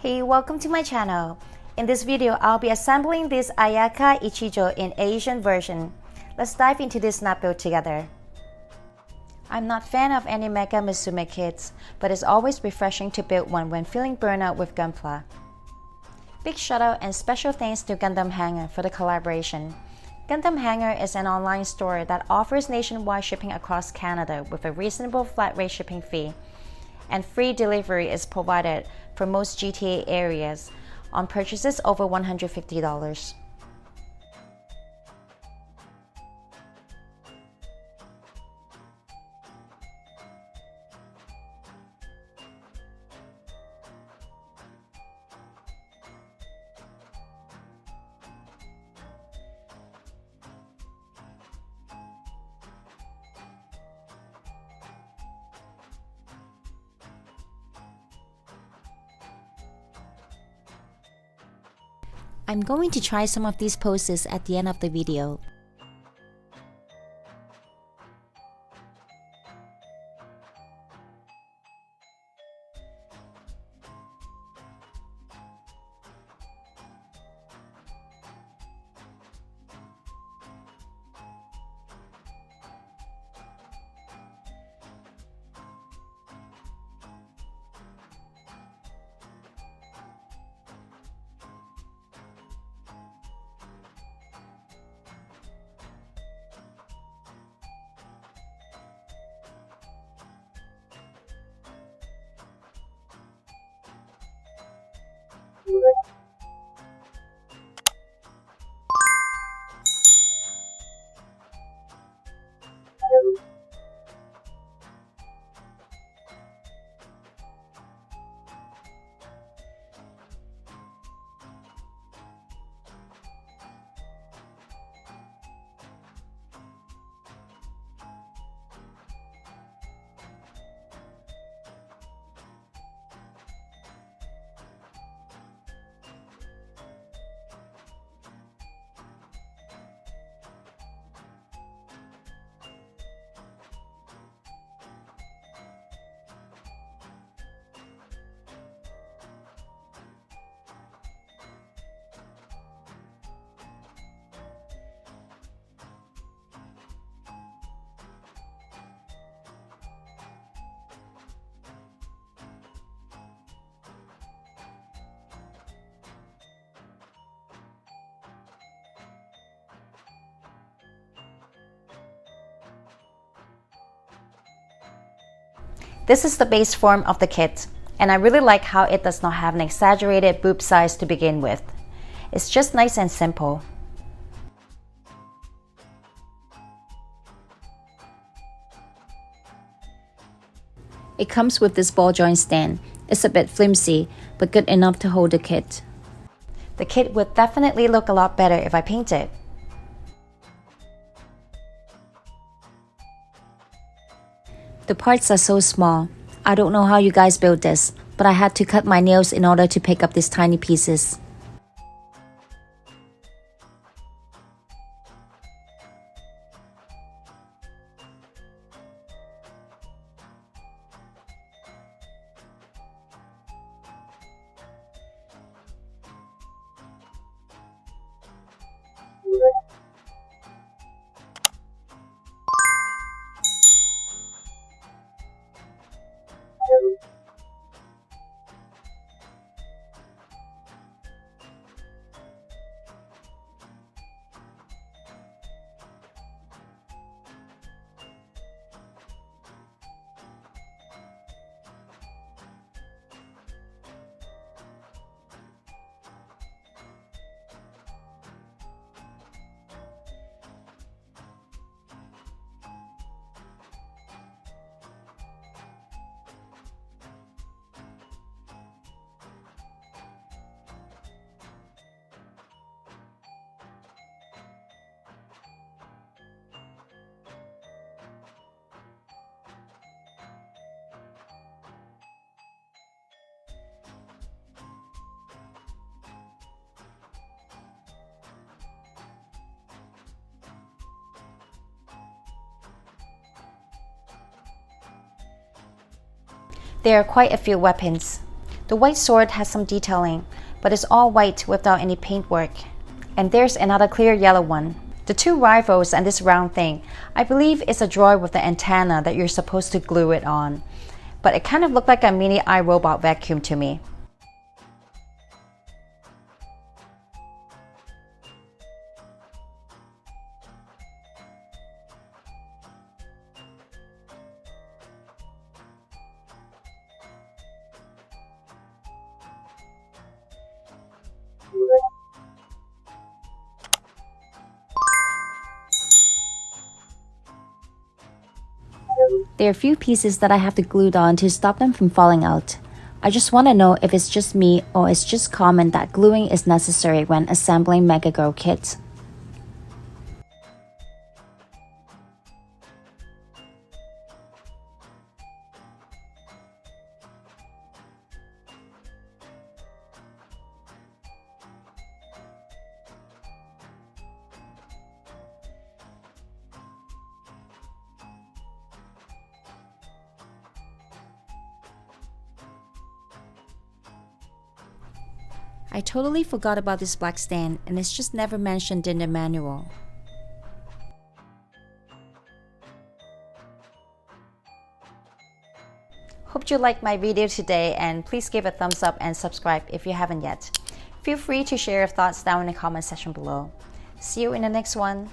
Hey, welcome to my channel. In this video, I'll be assembling this Ayaka Ichijo in Asian version. Let's dive into this snap build together. I'm not a fan of any Mega Musume kits, but it's always refreshing to build one when feeling burnout with gunpla. Big shout out and special thanks to Gundam Hanger for the collaboration. Gundam Hanger is an online store that offers nationwide shipping across Canada with a reasonable flat rate shipping fee, and free delivery is provided for most GTA areas on purchases over $150. I'm going to try some of these poses at the end of the video. This is the base form of the kit, and I really like how it does not have an exaggerated boob size to begin with. It's just nice and simple. It comes with this ball joint stand. It's a bit flimsy, but good enough to hold the kit. The kit would definitely look a lot better if I paint it. The parts are so small. I don't know how you guys build this, but I had to cut my nails in order to pick up these tiny pieces. There are quite a few weapons. The white sword has some detailing, but it's all white without any paintwork. And there's another clear yellow one. The two rifles and this round thing, I believe it's a droid with the antenna that you're supposed to glue it on. But it kind of looked like a mini iRobot vacuum to me. There are a few pieces that I have to glue on to stop them from falling out. I just want to know if it's just me or it's just common that gluing is necessary when assembling Megagirl kits. I totally forgot about this black stand and it's just never mentioned in the manual. Hope you liked my video today and please give a thumbs up and subscribe if you haven't yet. Feel free to share your thoughts down in the comment section below. See you in the next one.